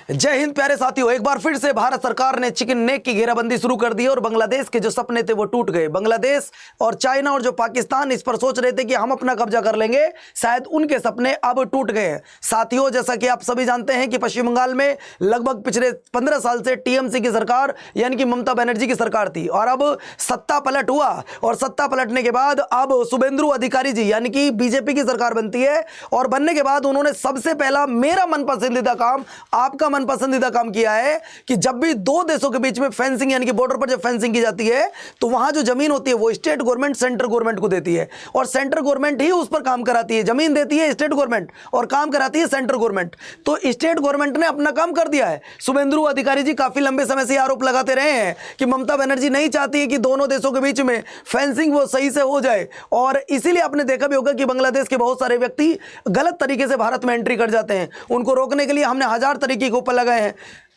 जय हिंद प्यारे साथियों, एक बार फिर से भारत सरकार ने चिकन नेक की घेराबंदी शुरू कर दी और बांग्लादेश के जो सपने थे वो टूट गए। बांग्लादेश और चाइना और जो पाकिस्तान इस पर सोच रहे थे कि हम अपना कब्जा कर लेंगे, शायद उनके सपने अब टूट गए हैं। साथियों, जैसा कि आप सभी जानते हैं कि पश्चिम बंगाल में लगभग पिछले 15 साल से टीएमसी की सरकार यानी कि ममता बनर्जी की सरकार थी और अब सत्ता पलट हुआ और सत्ता पलटने के बाद अब शुभेंदु अधिकारी जी यानी कि बीजेपी की सरकार बनती है और बनने के बाद उन्होंने सबसे पहला मेरा मन पसंदीदा काम, आपका मन पसंदीदा काम किया है कि जब भी दो देशों के बीच में फेंसिंग यानी कि बॉर्डर पर जब फेंसिंग की जाती है तो वहां जो जमीन होती है वो स्टेट गवर्नमेंट सेंट्रल गवर्नमेंट को देती है और सेंट्रल गवर्नमेंट ही उस पर काम कराती है। जमीन देती है स्टेट गवर्नमेंट और काम कराती है सेंट्रल गवर्नमेंट। तो स्टेट गवर्नमेंट ने अपना काम कर दिया है। शुभेंदु अधिकारी जी काफी लंबे समय से आरोप लगाते रहे हैं कि ममता बनर्जी नहीं चाहती है कि दोनों देशों के बीच में फेंसिंग वो सही से हो जाए और इसीलिए आपने देखा भी होगा कि बांग्लादेश के बहुत सारे व्यक्ति गलत तरीके से भारत में एंट्री कर जाते हैं। उनको रोकने के लिए हमने 1000 तरीके के ऊपर लगाए हैं।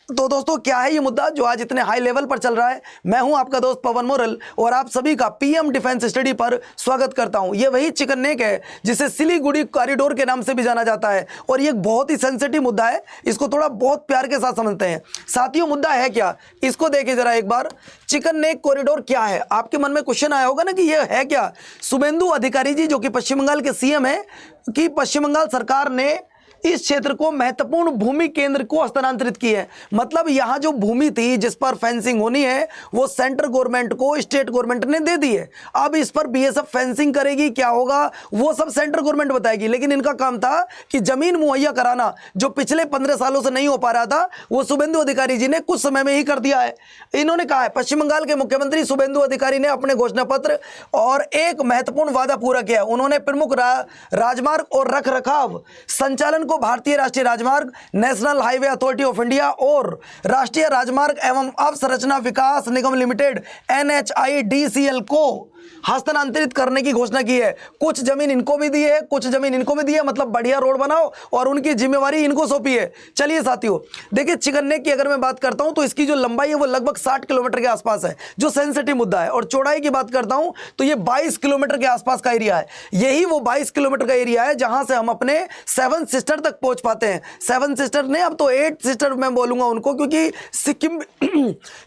तो दोस्तों, क्या है ये मुद्दा जो आज इतने हाई लेवल पर चल रहा है? मैं हूं आपका दोस्त पवन मोरल और आप सभी का पीएम डिफेंस स्टडी पर स्वागत करता हूं। ये वही चिकन नेक है जिसे सिलीगुड़ी कॉरिडोर के नाम से भी जाना जाता है और ये एक बहुत ही सेंसिटिव मुद्दा है। इसको थोड़ा बहुत प्यार के साथ समझते हैं। साथियों, मुद्दा है क्या, इसको देखिए जरा एक बार। चिकन नेक कॉरिडोर क्या है? आपके मन में क्वेश्चन आया होगा ना कि ये है क्या। शुभेंदु अधिकारी जी जो कि पश्चिम बंगाल के सीएम है कि पश्चिम बंगाल सरकार ने इस क्षेत्र को महत्वपूर्ण भूमि केंद्र को हस्तांतरित की है। मतलब यहां जो भूमि थी जिस पर फेंसिंग होनी है वो सेंट्रल गवर्नमेंट को स्टेट गवर्नमेंट ने दे दी है। अब इस पर बीएसएफ फेंसिंग करेगी, क्या होगा वो सब सेंट्रल गवर्नमेंट बताएगी, लेकिन इनका काम था कि जमीन मुहैया कराना जो पिछले 15 सालों से नहीं हो पा रहा था वो शुभेंदु अधिकारी जी ने कुछ समय में ही कर दिया है। इन्होंने कहा है, पश्चिम बंगाल के मुख्यमंत्री शुभेंदु अधिकारी ने अपने घोषणा पत्र और एक महत्वपूर्ण वादा पूरा किया। उन्होंने प्रमुख राजमार्ग और रख रखाव संचालन भारतीय राष्ट्रीय राजमार्ग, national highway authority of India और राष्ट्रीय राजमार्ग एवं अवसंरचना विकास निगम लिमिटेड NHIDCL को हस्तांतरित करने की घोषणा की है। कुछ जमीन इनको भी दी है, कुछ जमीन इनको भी दी है। मतलब बढ़िया रोड बनाओ और उनकी जिम्मेवारी इनको सौंपी है। चलिए साथियों, देखिए चिकन नेक की अगर मैं बात करता हूं तो इसकी जो लंबाई है वो लगभग 60 किलोमीटर के आसपास है, जो सेंसिटिव मुद्दा है। और चौड़ाई की बात करता हूं तो ये 22 किलोमीटर के आसपास का एरिया है। यही वो 22 किलोमीटर का एरिया है जहां से हम अपने 7 सिस्टर तक पहुंच पाते हैं। 7 सिस्टर ने, अब तो 8 सिस्टर मैं बोलूंगा उनको, क्योंकि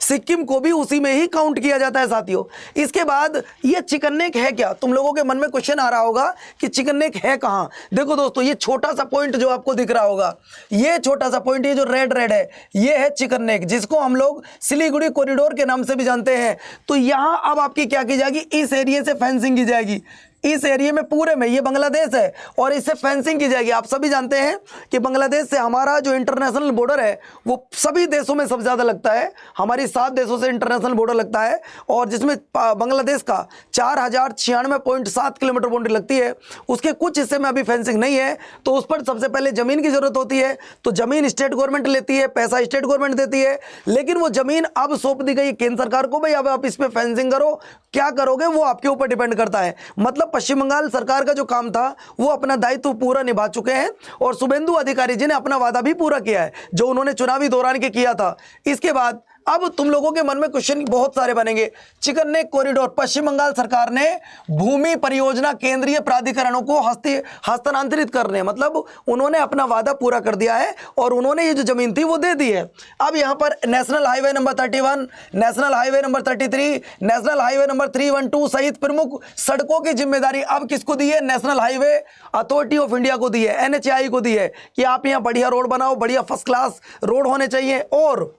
सिक्किम को भी उसी में ही काउंट किया जाता है साथियों। इसके बाद ये चिकन नेक है क्या? तुम लोगों के मन में क्वेश्चन आ रहा होगा कि चिकन नेक है कहां। देखो दोस्तों, ये छोटा सा पॉइंट जो आपको दिख रहा होगा, ये छोटा सा पॉइंट, ये जो रेड है, ये है चिकन नेक, जिसको हम लोग सिलीगुड़ी कॉरिडोर के नाम से भी जानते हैं। तो यहां अब आपकी क्या की जाएगी, इस एरिया से फेंसिंग की जाएगी। इस एरिया में पूरे में, ये बांग्लादेश है और इससे फेंसिंग की जाएगी। आप सभी जानते हैं कि बांग्लादेश से हमारा जो इंटरनेशनल बॉर्डर है वो सभी देशों में सबसे ज़्यादा लगता है। हमारी 7 देशों से इंटरनेशनल बॉर्डर लगता है और जिसमें बांग्लादेश का 4096.7 किलोमीटर बाउंड्री लगती है। उसके कुछ हिस्से में अभी फेंसिंग नहीं है, तो उस पर सबसे पहले ज़मीन की ज़रूरत होती है। तो ज़मीन स्टेट गवर्नमेंट लेती है, पैसा स्टेट गवर्नमेंट देती है, लेकिन वो ज़मीन अब सौंप दी गई केंद्र सरकार को। भाई अब आप इस पर फेंसिंग करो, क्या करोगे वो आपके ऊपर डिपेंड करता है। मतलब पश्चिम बंगाल सरकार का जो काम था वो अपना दायित्व पूरा निभा चुके हैं और शुभेंदु अधिकारी जी ने अपना वादा भी पूरा किया है जो उन्होंने चुनावी दौरान के किया था। इसके बाद अब तुम लोगों के मन में क्वेश्चन बहुत सारे बनेंगे। चिकन नेक कॉरिडोर, पश्चिम बंगाल सरकार ने भूमि परियोजना केंद्रीय प्राधिकरणों को हस्तांतरित करने, मतलब उन्होंने अपना वादा पूरा कर दिया है और उन्होंने ये जो जमीन थी वो दे दी है। अब यहाँ पर national highway number 31, national highway number 33, national highway number 312 सहित प्रमुख सड़कों की जिम्मेदारी अब किसको दी है? National highway authority of India को दी है, NHAI को दी है कि आप यहाँ बढ़िया रोड बनाओ, बढ़िया फर्स्ट क्लास रोड होने चाहिए। और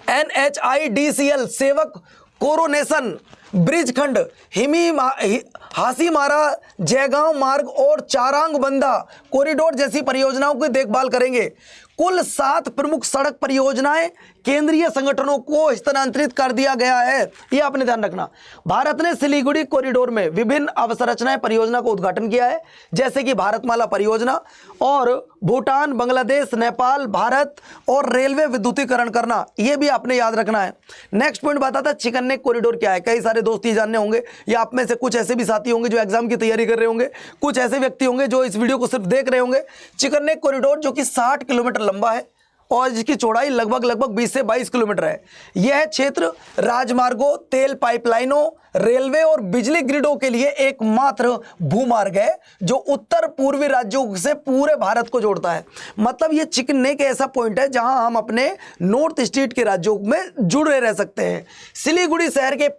NHIDCL सेवक कोरोनेशन ब्रिज खंड, हासीमारा जयगांव मार्ग और चारांग बंदा कॉरिडोर जैसी परियोजनाओं की देखभाल करेंगे। कुल 7 प्रमुख सड़क परियोजनाएं केंद्रीय संगठनों को हस्तांतरित कर दिया गया है। यह आपने ध्यान रखना। भारत ने सिलीगुड़ी कॉरिडोर में विभिन्न अवसंरचनाएं परियोजना को उद्घाटन किया है, जैसे कि भारतमाला परियोजना और भूटान, बांग्लादेश, नेपाल, भारत और रेलवे विद्युतीकरण करना, यह भी आपने याद रखना है। नेक्स्ट पॉइंट बताता है चिकन नेक कॉरिडोर क्या है। कई सारे दोस्त ये जानने होंगे, या आप में से कुछ ऐसे भी साथी होंगे जो एग्जाम की तैयारी कर रहे होंगे, कुछ ऐसे व्यक्ति होंगे जो इस वीडियो को सिर्फ देख रहे होंगे। चिकन नेक कॉरिडोर जो कि 60 किलोमीटर लंबा है और जिसकी चौड़ाई लगभग 20 से 22 किलोमीटर है। यह क्षेत्र राजमार्गों, तेल पाइपलाइनों, रेलवे और बिजली ग्रिडों के लिए एकमात्र भूमार्ग है जो उत्तर पूर्वी राज्यों से पूरे भारत को जोड़ता है। मतलब ये चिकन नेक ऐसा पॉइंट है जहां हम अपने नॉर्थ ईस्ट के राज्यों में जुड़े रह सकते हैं। सिलीगुड़ी शहर के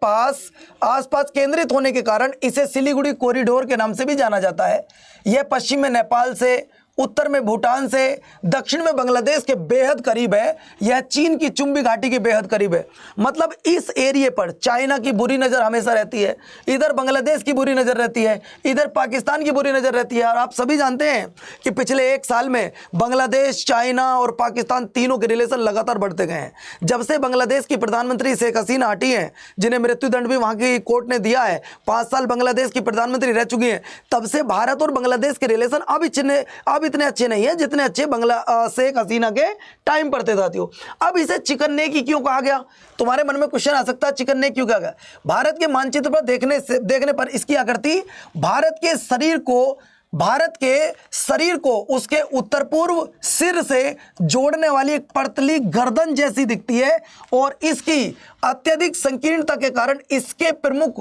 आसपास केंद्रित होने के कारण इसे सिलीगुड़ी कॉरिडोर के नाम से भी जाना जाता है। यह पश्चिम में नेपाल से, उत्तर में भूटान से, दक्षिण में बांग्लादेश के बेहद करीब है। यह चीन की चुंबी घाटी के बेहद करीब है। मतलब इस एरिया पर चाइना की बुरी नज़र हमेशा रहती है, इधर बांग्लादेश की बुरी नज़र रहती है, इधर पाकिस्तान की बुरी नज़र रहती है। और आप सभी जानते हैं कि पिछले 1 साल में बांग्लादेश, चाइना और पाकिस्तान तीनों के रिलेशन लगातार बढ़ते गए हैं। जब से बांग्लादेश की प्रधानमंत्री शेख हसीना हटी हैं, जिन्हें मृत्युदंड भी वहाँ की कोर्ट ने दिया है, 5 साल बांग्लादेश की प्रधानमंत्री रह चुकी हैं, तब से भारत और बांग्लादेश के रिलेशन अब इतने अच्छे नहीं है जितने अच्छे शेख हसीना के टाइम पर थे साथियों। अब इसे चिकन नेक ही क्यों कहा गया? तुम्हारे मन में क्वेश्चन आ सकता है, चिकन नेक क्यों कहा गया? भारत के मानचित्र पर देखने पर इसकी आकृति भारत के शरीर को उसके उत्तर पूर्व सिर से जोड़ने वाली एक पतली गर्दन जैसी दिखती है और इसकी अत्यधिक संकीर्णता के कारण इसके प्रमुख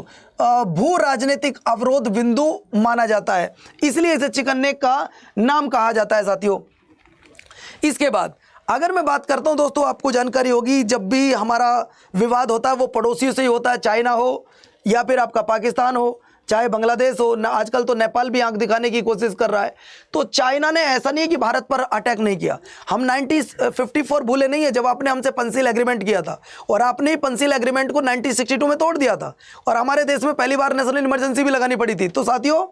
भू राजनीतिक अवरोध बिंदु माना जाता है, इसलिए इसे चिकन नेक का नाम कहा जाता है साथियों। इसके बाद अगर मैं बात करता हूं दोस्तों, आपको जानकारी होगी जब भी हमारा विवाद होता है वो पड़ोसियों से ही होता है, चाइना हो या फिर आपका पाकिस्तान हो, चाहे बांग्लादेश हो, आजकल तो नेपाल भी आंख दिखाने की कोशिश कर रहा है। तो चाइना ने ऐसा नहीं है कि भारत पर अटैक नहीं किया। हम 1954 भूले नहीं है जब आपने हमसे पेंसिल एग्रीमेंट किया था, और आपने ही पेंसिल एग्रीमेंट को 1962 में तोड़ दिया था और हमारे देश में पहली बार नेशनल इमरजेंसी भी लगानी पड़ी थी। तो साथियों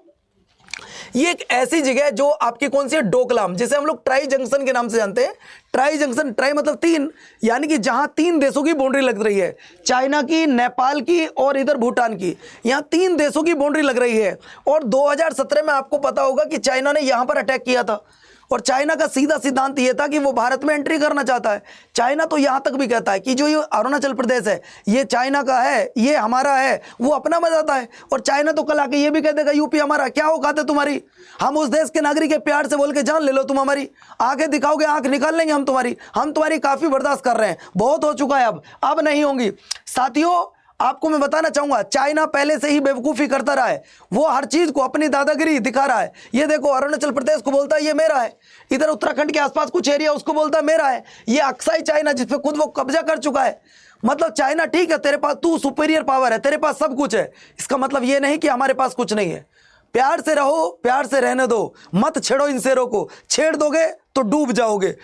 ये एक ऐसी जगह है जो आपकी कौन सी है, डोकलाम, जिसे हम लोग ट्राई जंक्शन के नाम से जानते हैं। ट्राई जंक्शन, ट्राई मतलब 3, यानी कि जहां 3 देशों की बाउंड्री लग रही है, चाइना की, नेपाल की और इधर भूटान की, यहां 3 देशों की बाउंड्री लग रही है। और 2017 में आपको पता होगा कि चाइना ने यहां पर अटैक किया था और चाइना का सीधा सिद्धांत ये था कि वो भारत में एंट्री करना चाहता है। चाइना तो यहां तक भी कहता है कि जो ये अरुणाचल प्रदेश है ये चाइना का है, ये हमारा है, वो अपना मजाता है। और चाइना तो कल आके ये भी कह देगा यूपी हमारा, क्या औकात है तुम्हारी? हम उस देश के नागरिक के प्यार से बोल के जान ले लो, तुम हमारी आंखें दिखाओगे आंख निकाल लेंगे हम तुम्हारी काफी बर्दाश्त कर रहे हैं, बहुत हो चुका है, अब नहीं होंगी। साथियों आपको मैं बताना चाहूंगा, चाइना पहले से ही बेवकूफी करता रहा है, वो हर चीज को अपनी दादागिरी दिखा रहा है। ये देखो अरुणाचल प्रदेश को बोलता है ये मेरा है, इधर उत्तराखंड के आसपास कुछ एरिया उसको बोलता है मेरा है। ये अक्साई चाइना जिसपे खुद वो कब्जा कर चुका है। मतलब चाइना ठीक है, तेरे पास तू सुपीरियर पावर है, तेरे पास सब कुछ है, इसका मतलब ये नहीं कि हमारे पास कुछ नहीं है। प्यार से रहो, प्यार से रहने दो, मत छेड़ो इन शेरों को, छेड़ दोगे तो डूब जाओगे।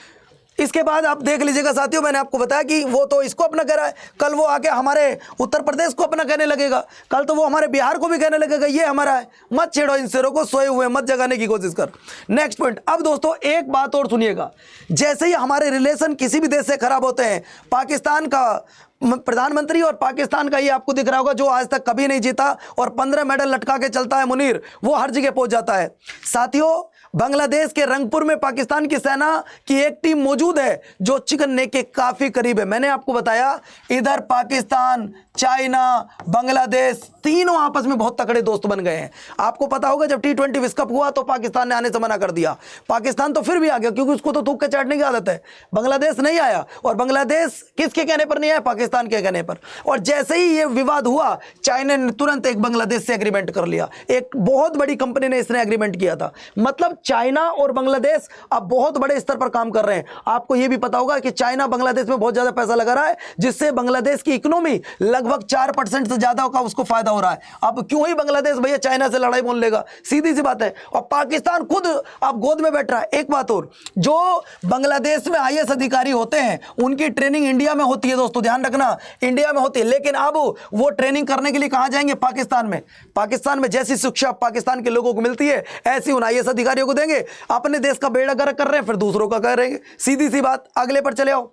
इसके बाद आप देख लीजिएगा साथियों, मैंने आपको बताया कि वो तो इसको अपना कह रहा है, कल वो आके हमारे उत्तर प्रदेश को अपना कहने लगेगा, कल तो वो हमारे बिहार को भी कहने लगेगा ये हमारा है। मत छेड़ो इन शेरों को, सोए हुए मत जगाने की कोशिश कर। Next point. अब दोस्तों एक बात और सुनिएगा, जैसे ही हमारे रिलेशन किसी भी देश से खराब होते हैं, पाकिस्तान का प्रधानमंत्री और पाकिस्तान का ये आपको दिख रहा होगा जो आज तक कभी नहीं जीता और 15 मेडल लटका के चलता है मुनीर, वो हर जगह पहुंच जाता है। साथियों बांग्लादेश के रंगपुर में पाकिस्तान की सेना की एक टीम मौजूद है जो चिकन नेक के काफी करीब है। मैंने आपको बताया इधर पाकिस्तान, चाइना, बांग्लादेश तीनों आपस में बहुत तगड़े दोस्त बन गए हैं। आपको पता होगा जब T20 विश्व कप हुआ तो पाकिस्तान ने आने से मना कर दिया, पाकिस्तान तो फिर भी आ गया क्योंकि उसको तो थूक के चाटने की आदत है। बांग्लादेश नहीं आया, और बांग्लादेश किसके कहने पर नहीं आया? पाकिस्तान के कहने पर। और जैसे ही ये विवाद हुआ, चाइना ने तुरंत एक बांग्लादेश से एग्रीमेंट कर लिया, एक बहुत बड़ी कंपनी ने इसने एग्रीमेंट किया था। मतलब चाइना और बांग्लादेश अब बहुत बड़े स्तर पर काम कर रहे हैं। आपको यह भी पता होगा कि चाइना बांग्लादेश में बहुत ज्यादा पैसा लगा रहा है, जिससे बांग्लादेश की इकोनॉमी लगभग 4% से ज्यादा का उसको फायदा हो रहा है। अब क्यों ही बांग्लादेश भैया चाइना से लड़ाई मोल लेगा, सीधी सी बात है। और पाकिस्तान खुद अब गोद में बैठ रहा है। एक बात और, जो बांग्लादेश में IAS अधिकारी होते हैं उनकी ट्रेनिंग इंडिया में होती है दोस्तों, ध्यान रखना, इंडिया में होती है, लेकिन अब वो ट्रेनिंग करने के लिए कहां जाएंगे? पाकिस्तान में। पाकिस्तान में जैसी शिक्षा पाकिस्तान के लोगों को मिलती है ऐसी उन IAS अधिकारियों को देंगे। अपने देश का बेड़ा गर्क कर रहे हैं फिर दूसरों का कर रहे हैं, सीधी सी बात। अगले पर चले आओ।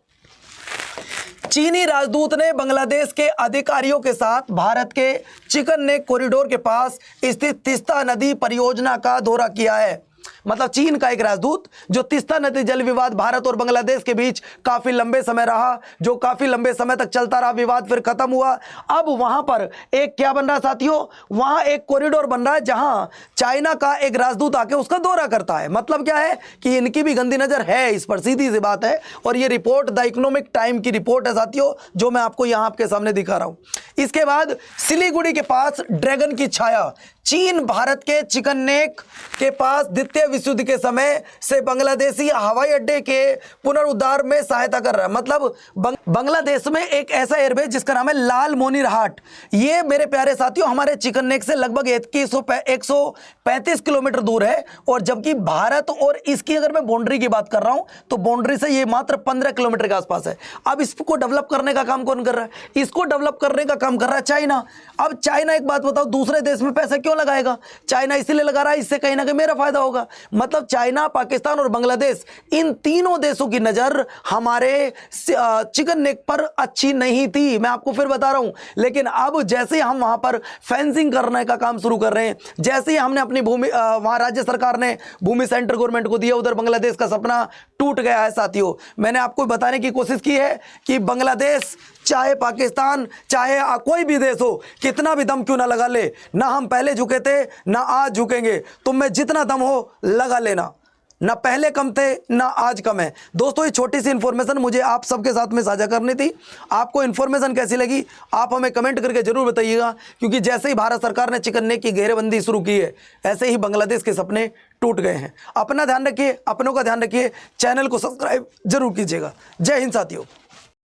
चीनी राजदूत ने बांग्लादेश के अधिकारियों के साथ भारत के चिकन नेक कॉरिडोर के पास स्थित तीस्ता नदी परियोजना का दौरा किया है। मतलब चीन का एक राजदूत, जो तीस्ता नदी जल विवाद भारत और बांग्लादेश के बीच काफी लंबे समय रहा, जो काफी लंबे समय तक चलता रहा, विवाद फिर खत्म हुआ। अब वहां पर एक क्या बन रहा साथियों, वहां एक कॉरिडोर बन रहा है जहां चाइना का एक राजदूत आके उसका दौरा करता है। मतलब क्या है कि इनकी भी गंदी नजर है इस पर, सीधी सी बात है। और ये रिपोर्ट द इकोनॉमिक टाइम की रिपोर्ट है साथियों, जो मैं आपको यहां आपके सामने दिखा रहा हूं। इसके बाद सिलीगुड़ी के पास ड्रैगन की छाया, चीन भारत के चिकन नेक के पास द्वितीय विश्व युद्ध के समय से बांग्लादेशी हवाई अड्डे के पुनरुद्धार में सहायता कर रहा है। मतलब बांग्लादेश में एक ऐसा एयरबेस जिसका नाम है लाल मोनिरहाट, ये मेरे प्यारे साथियों हमारे चिकन नेक से लगभग 135 किलोमीटर दूर है। और जबकि भारत और इसकी अगर मैं बाउंड्री की बात कर रहा हूं तो बाउंड्री से ये मात्र 15 किलोमीटर के आसपास है। अब इसको डेवलप करने का काम कौन कर रहा है? इसको डेवलप करने का काम कर रहा है चाइना। अब चाइना, एक बात बताओ, दूसरे देश में पैसा क्यों लगाएगा? चाइना इसलिए लगा रहा है इससे कहीं ना कहीं मेरा फायदा होगा। मतलब चाइना, पाकिस्तान और बांग्लादेश, इन तीनों देशों की नजर हमारे चिकन नेक पर अच्छी नहीं थी, मैं आपको फिर बता रहा हूं। लेकिन अब जैसे हम वहां पर फेंसिंग करने का काम शुरू कर रहे हैं, जैसे ही हमने अपनी भूमि, वहां राज्य सरकार ने भूमि सेंट्रल गवर्नमेंट को दिया, उधर बांग्लादेश का सपना टूट गया है साथियों। मैंने आपको बताने की कोशिश की है कि बांग्लादेश, चाहे पाकिस्तान, चाहे कोई भी देश हो, कितना भी दम क्यों ना लगा ले, ना हम पहले झुके थे ना आज झुकेंगे। तुम में जितना दम हो लगा लेना, ना पहले कम थे ना आज कम है। दोस्तों, ये छोटी सी इंफॉर्मेशन मुझे आप सबके साथ में साझा करनी थी। आपको इंफॉर्मेशन कैसी लगी आप हमें कमेंट करके जरूर बताइएगा, क्योंकि जैसे ही भारत सरकार ने चिकन नेक की घेरेबंदी शुरू की है, ऐसे ही बांग्लादेश के सपने टूट गए हैं। अपना ध्यान रखिए, अपनों का ध्यान रखिए, चैनल को सब्सक्राइब जरूर कीजिएगा। जय हिंद साथियों।